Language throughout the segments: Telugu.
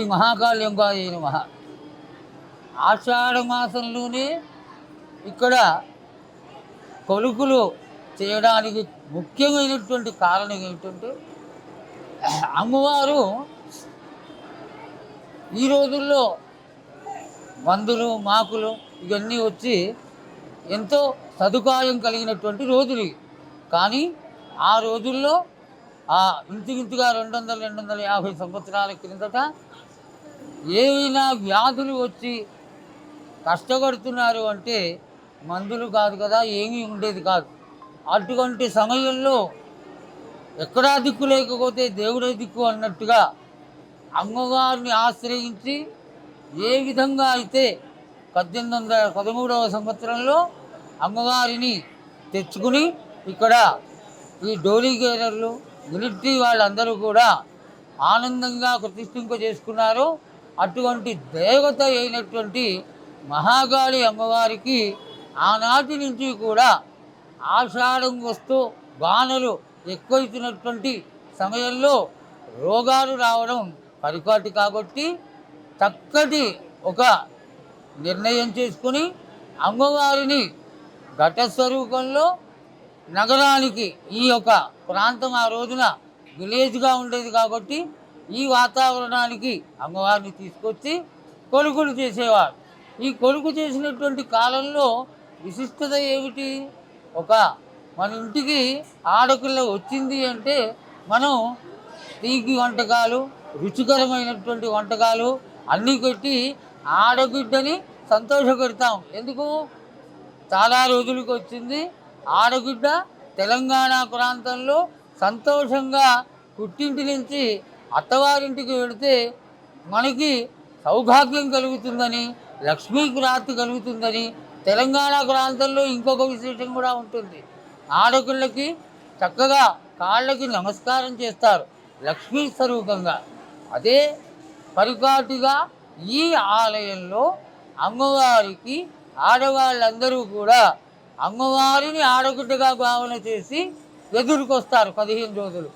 శ్రీ మహాకాళింగాయ నమః. ఆషాఢ మాసంలోనే ఇక్కడ కొలుకులు చేయడానికి ముఖ్యమైనటువంటి కారణం ఏమిటంటే, అమ్మవారు ఈ రోజుల్లో మందులు మాకులు ఇవన్నీ వచ్చి ఎంతో సదుపాయం కలిగినటువంటి రోజులు ఇవి. కానీ ఆ రోజుల్లో ఇంచుమించుగా 200-250 సంవత్సరాల క్రిందట ఏవైనా వ్యాధులు వచ్చి కష్టపడుతున్నారు అంటే మందులు కాదు కదా, ఏమీ ఉండేది కాదు. అటువంటి సమయంలో ఎక్కడా దిక్కు లేకపోతే దేవుడే దిక్కు అన్నట్టుగా అమ్మవారిని ఆశ్రయించి ఏ విధంగా అయితే 1813వ సంవత్సరంలో అమ్మవారిని తెచ్చుకుని ఇక్కడ ఈ డోలీగేరర్లు మిలిటరీ వాళ్ళందరూ కూడా ఆనందంగా ప్రతిష్ఠింప చేసుకున్నారు. అటువంటి దేవత అయినటువంటి మహాకాళి అమ్మవారికి ఆనాటి నుంచి కూడా ఆషాఢం వస్తూ వానలు ఎక్కువైతున్నటువంటి సమయంలో రోగాలు రావడం పరిపాటి కాబట్టి చక్కటి ఒక నిర్ణయం చేసుకుని అమ్మవారిని ఘటస్వరూపంలో నగరానికి, ఈ యొక్క ప్రాంతం ఆ రోజున విలేజ్గా ఉండేది కాబట్టి ఈ వాతావరణానికి అమ్మవారిని తీసుకొచ్చి కొలుకులు చేసేవారు. ఈ కొలుకు చేసినటువంటి కాలంలో విశిష్టత ఏమిటి? మన ఇంటికి ఆడపిల్ల వచ్చింది అంటే మనం తీపి వంటకాలు, రుచికరమైనటువంటి వంటకాలు అన్నీ పెట్టి ఆడబిడ్డని సంతోషపెడతాం. ఎందుకు? చాలా రోజులకు వచ్చింది ఆడబిడ్డ తెలంగాణ ప్రాంతంలో సంతోషంగా పుట్టింటి నుంచి అత్తవారింటికి వెళితే మనకి సౌభాగ్యం కలుగుతుందని, లక్ష్మీ ప్రాప్తి కలుగుతుందని తెలంగాణ ప్రాంతంలో ఇంకొక విశేషం కూడా ఉంటుంది. ఆడపిల్లకి చక్కగా కాళ్ళకి నమస్కారం చేస్తారు లక్ష్మీ స్వరూపంగా. అదే పరిపాటిగా ఈ ఆలయంలో అమ్మవారికి ఆడవాళ్ళందరూ కూడా అమ్మవారిని ఆడబిడ్డగా భావన చేసి ఎదురుకొస్తారు 15 రోజులు.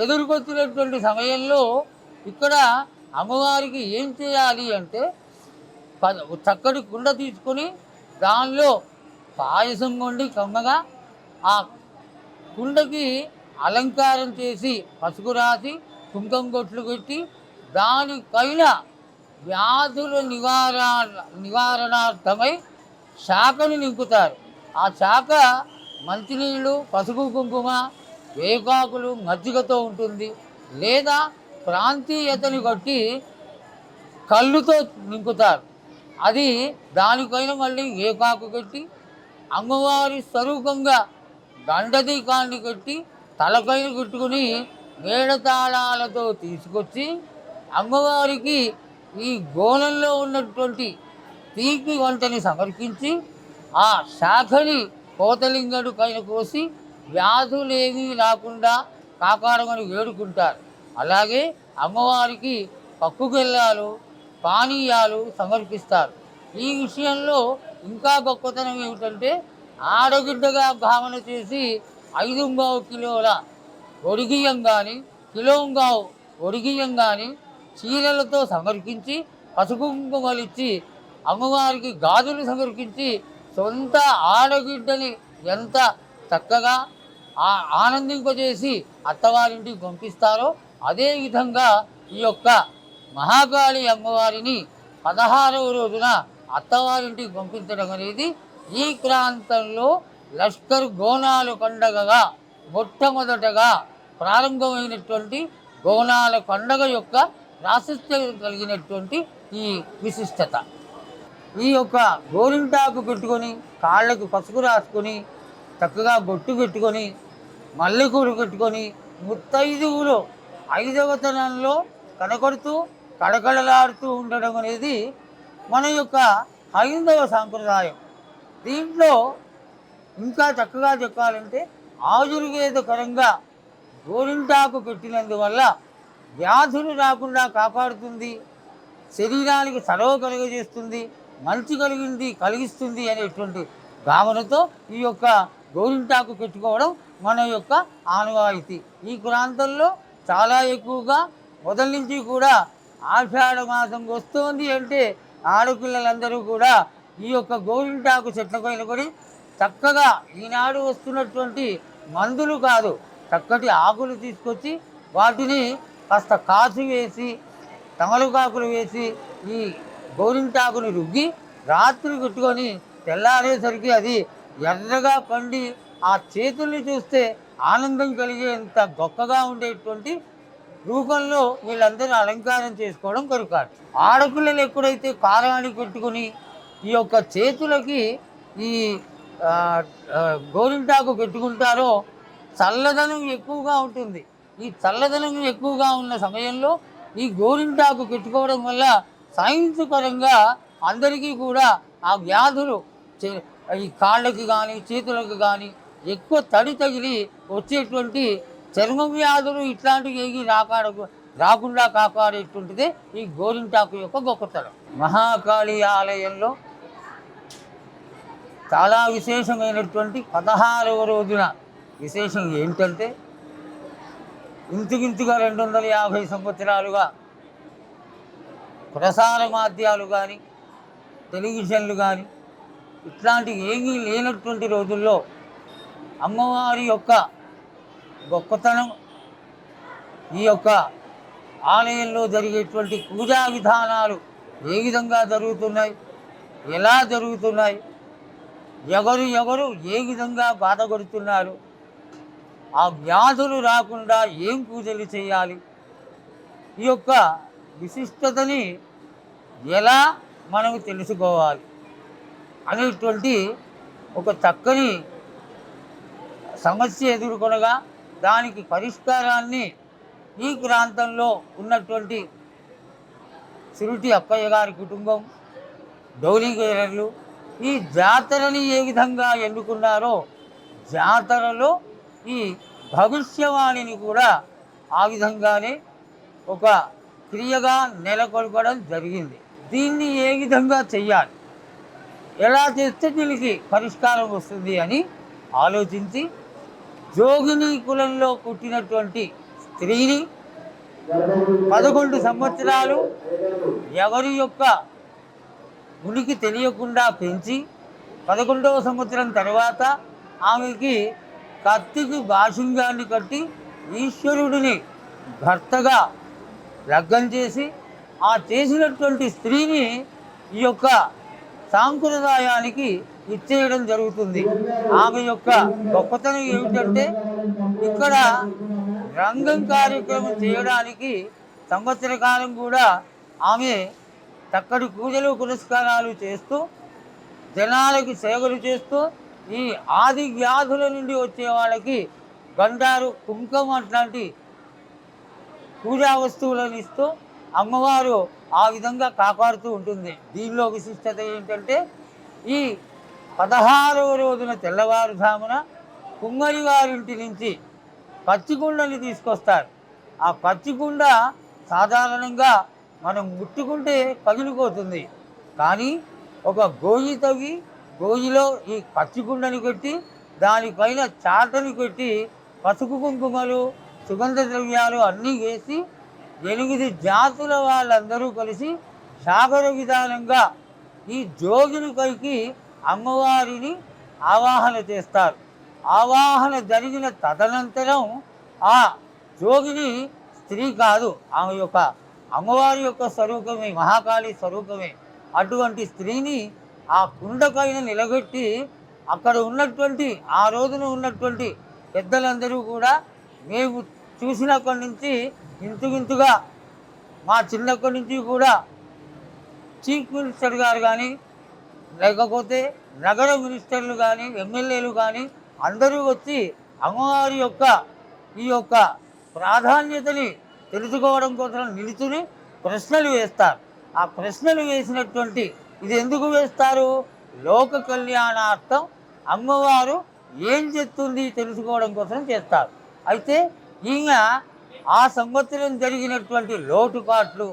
ఎదురుకొచ్చినటువంటి సమయంలో ఇక్కడ అమ్మవారికి ఏం చేయాలి అంటే, చక్కటి కుండ తీసుకొని దానిలో పాయసం వండి కమ్మగా ఆ కుండకి అలంకారం చేసి పసుపు రాసి కుంకుమ బొట్లు పెట్టి దానిపైన వ్యాధుల నివారణార్థమై శాఖను నింపుతారు. ఆ శాఖ మంచినీళ్ళు, పసుపు కుంకుమ, వేపాకులు, మజ్జిగతో ఉంటుంది. లేదా ప్రాంతీయతని బట్టి కళ్ళుతో నింపుతారు. అది దానిపైన మళ్ళీ వేపాకు కట్టి అమ్మవారి స్వరూపంగా దండదీకాన్ని కట్టి తలపైన పెట్టుకుని మేడతాళాలతో తీసుకొచ్చి అమ్మవారికి ఈ గోళంలో ఉన్నటువంటి తీపి వంటని సమర్పించి ఆ శాఖని కోతలింగడు పైన కోసి వ్యాధులేమీ రాకుండా కాపాడమని వేడుకుంటారు. అలాగే అమ్మవారికి పప్పు బెల్లాలు, పానీయాలు సమర్పిస్తారు. ఈ విషయంలో ఇంకా గొప్పతనం ఏమిటంటే, ఆడబిడ్డగా భావన చేసి 5 కిలోల ఒడిగియం కానీ, కిలోంగావు ఒడిగియం కానీ చీరలతో సమర్పించి పసుపు కుంకుమలిచ్చి అమ్మవారికి గాజులు సమర్పించి సొంత ఆడబిడ్డని ఎంత చక్కగా ఆనందింపజేసి అత్తవారింటికి పంపిస్తారో అదేవిధంగా ఈ యొక్క మహాకాళి అమ్మవారిని 16వ రోజున అత్తవారింటికి పంపించడం అనేది ఈ ప్రాంతంలో లష్కర్ గోనాల పండగగా మొట్టమొదటగా ప్రారంభమైనటువంటి గోనాల పండగ యొక్క ప్రాశస్త్యం కలిగినటువంటి ఈ విశిష్టత. ఈ యొక్క గోరింటాకు పెట్టుకొని కాళ్ళకు పసుపు రాసుకొని చక్కగా బొట్టు పెట్టుకొని మల్లెకూరు పెట్టుకొని ముత్తైదువులు 5వ తనంలో కనకొడుతూ కడకడలాడుతూ ఉండడం అనేది మన యొక్క హైందవ సాంప్రదాయం. దీంట్లో ఇంకా చక్కగా చెప్పాలంటే ఆయుర్వేదకరంగా గోరింటాకు పెట్టినందువల్ల వ్యాధులు రాకుండా కాపాడుతుంది, శరీరానికి చలవ కలుగజేస్తుంది, మంచి కలిగిస్తుంది అనేటువంటి భావనతో ఈ యొక్క గోరింటాకు పెట్టుకోవడం మన యొక్క ఆనవాయితీ. ఈ ప్రాంతంలో చాలా ఎక్కువగా మొదటి నుంచి కూడా ఆషాఢ మాసం వస్తోంది అంటే ఆడపిల్లలందరూ కూడా ఈ యొక్క గోరింటాకు చెట్ల పైన పడి చక్కగా ఈనాడు వస్తున్నటువంటి మందులు కాదు, చక్కటి ఆకులు తీసుకొచ్చి వాటిని కాస్త కాచి వేసి తమలపాకులు వేసి ఈ గోరింటాకుని రుగ్గి రాత్రి పెట్టుకొని తెల్లారేసరికి అది ఎర్రగా పండి ఆ చేతుల్ని చూస్తే ఆనందం కలిగేంత గొప్పగా ఉండేటువంటి రూపంలో వీళ్ళందరూ అలంకారం చేసుకోవడం కొరకాడు. ఆడపిల్లలు ఎప్పుడైతే కారాన్ని పెట్టుకుని ఈ యొక్క చేతులకి ఈ గోరింటాకు పెట్టుకుంటారో చల్లదనం ఎక్కువగా ఉంటుంది. ఈ చల్లదనం ఎక్కువగా ఉన్న సమయంలో ఈ గోరింటాకు పెట్టుకోవడం వల్ల సైన్స్ పరంగా అందరికీ కూడా ఆ వ్యాధులు ఈ కాళ్ళకి కానీ చేతులకు కానీ ఎక్కువ తడి తగిలి వచ్చేటువంటి చర్మ వ్యాధులు ఇట్లాంటివి ఏవి రాకుండా కాపాడేటువంటిదే ఈ గోరింటాకు యొక్క గొప్పతనం. మహాకాళి ఆలయంలో చాలా విశేషమైనటువంటి 16వ రోజున విశేషం ఏంటంటే ఇంచుమించుగా 250 సంవత్సరాలుగా ప్రసార మాధ్యాలు కానీ టెలివిజన్లు కానీ ఇట్లాంటివి ఏమీ లేనటువంటి రోజుల్లో అమ్మవారి యొక్క గొప్పతనం, ఈ యొక్క ఆలయంలో జరిగేటువంటి పూజా విధానాలు ఏ విధంగా జరుగుతున్నాయి, ఎలా జరుగుతున్నాయి, ఎవరు ఏ విధంగా బాధపడుతున్నారు, ఆ వ్యాధులు రాకుండా ఏం పూజలు చేయాలి, ఈ యొక్క విశిష్టతని ఎలా మనం తెలుసుకోవాలి అనేటువంటి ఒక చక్కని సమస్య ఎదుర్కొనగా దానికి పరిష్కారాన్ని ఈ ప్రాంతంలో ఉన్నటువంటి సిరుటి అప్పయ్య గారి కుటుంబం, డౌలిగేరర్లు ఈ జాతరని ఏ విధంగా ఎన్నుకున్నారో జాతరలో ఈ భవిష్యవాణిని కూడా ఆ విధంగానే ఒక క్రియగా నెలకొల్పడం జరిగింది. దీన్ని ఏ విధంగా చెయ్యాలి, ఎలా చేస్తే దీనికి పరిష్కారం వస్తుంది అని ఆలోచించి జోగిని కులంలో పుట్టినటువంటి స్త్రీని 11 సంవత్సరాలు ఎవరి యొక్క ఉనికి తెలియకుండా పెంచి 11వ సంవత్సరం తర్వాత ఆమెకి కత్తికి బాషింగాన్ని కట్టి ఈశ్వరుడిని భర్తగా లగ్గం చేసి ఆ చేసినటువంటి స్త్రీని ఈ యొక్క సాంప్రదాయానికి ఇచ్చేయడం జరుగుతుంది. ఆమె యొక్క గొప్పతనం ఏమిటంటే ఇక్కడ రంగం కార్యక్రమం చేయడానికి సంవత్సర కాలం కూడా ఆమె చక్కటి పూజలు పురస్కారాలు చేస్తూ జనాలకి సేవలు చేస్తూ ఈ ఆది వ్యాధుల నుండి వచ్చే వాళ్ళకి బండారు కుంకుమ అట్లాంటి పూజా వస్తువులను ఇస్తూ అమ్మవారు ఆ విధంగా కాపాడుతూ ఉంటుంది. దీనిలో విశిష్టత ఏంటంటే ఈ 16వ రోజున తెల్లవారుజామున కుమ్మరి వారింటి నుంచి పచ్చికుండని తీసుకొస్తారు. ఆ పచ్చికుండ సాధారణంగా మనం ముట్టుకుంటే పగిలిపోతుంది, కానీ ఒక గోయి తవ్వి గోయిలో ఈ పచ్చికుండని పెట్టి దానిపైన చాటని పెట్టి పసుపు కుంకుమలు సుగంధ ద్రవ్యాలు అన్నీ వేసి 8 జాతుల వాళ్ళందరూ కలిసి సాగర విధానంగా ఈ జోగిని పైకి అమ్మవారిని ఆవాహన చేస్తారు. ఆవాహన జరిగిన తదనంతరం ఆ జోగిని స్త్రీ కాదు, ఆమె యొక్క అమ్మవారి యొక్క స్వరూపమే, మహాకాళి స్వరూపమే. అటువంటి స్త్రీని ఆ కుండ పైన నిలబెట్టి అక్కడ ఉన్నటువంటి ఆ రోజున ఉన్నటువంటి పెద్దలందరూ కూడా మేము చూసినప్పటి నుంచి ఇంచుగా మా చిన్నప్పటి నుంచి కూడా చీఫ్ మినిస్టర్ గారు కానీ లేకపోతే నగర మినిస్టర్లు కానీ ఎమ్మెల్యేలు కానీ అందరూ వచ్చి అమ్మవారి యొక్క ఈ యొక్క ప్రాధాన్యతని తెలుసుకోవడం కోసం నిలుచుని ప్రశ్నలు వేస్తారు. ఆ ప్రశ్నలు వేసినటువంటి ఇది ఎందుకు వేస్తారు? లోక కళ్యాణార్థం అమ్మవారు ఏం చెప్తుంది తెలుసుకోవడం కోసం చేస్తారు. అయితే ఈయన ఆ సంవత్సరం జరిగినటువంటి లోటుపాట్లు,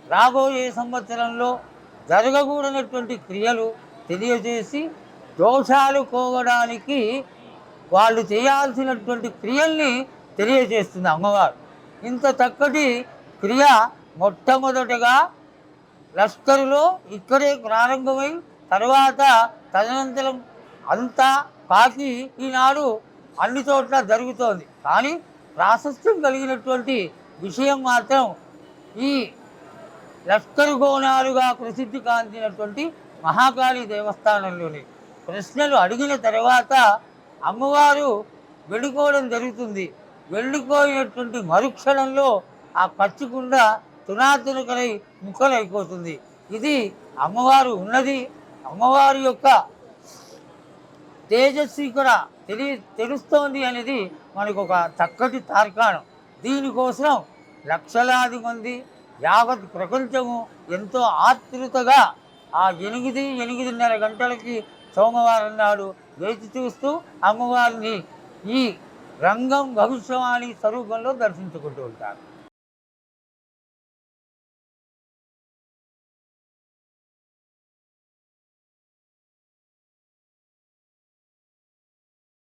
రాబోయే సంవత్సరంలో జరగకూడనటువంటి క్రియలు తెలియజేసి దోషాలు పోవడానికి వాళ్ళు చేయాల్సినటువంటి క్రియల్ని తెలియజేస్తుంది అమ్మవారు. ఇంత చక్కటి క్రియ మొట్టమొదటగా లష్కరులో ఇక్కడే ప్రారంభమై తర్వాత తదనంతరం అంతా పాకి ఈనాడు అన్ని చోట్ల జరుగుతోంది. కానీ ప్రాశస్త్యం కలిగినటువంటి విషయం మాత్రం ఈ లష్కరు గోనాలుగా ప్రసిద్ధి కాంచినటువంటి మహాకాళి దేవస్థానంలోని ప్రశ్నలు అడిగిన తర్వాత అమ్మవారు వెళ్ళిపోవడం జరుగుతుంది. వెళ్ళిపోయినటువంటి మరుక్షణంలో ఆ పచ్చికుండ తునాతునకలై ముక్కలైపోతుంది. ఇది అమ్మవారు ఉన్నది, అమ్మవారి యొక్క తేజస్సు ఇక్కడ తెలుస్తోంది అనేది మనకు ఒక చక్కటి తార్కాణం. దీనికోసం లక్షలాది మంది యావత్ ప్రపంచము ఎంతో ఆతృతగా ఆ 8:30 గంటలకి సోమవారం నాడు వేచి చూస్తూ అమ్మవారిని ఈ రంగం భవిష్యవాణి స్వరూపంలో దర్శించుకుంటూ ఉంటారు.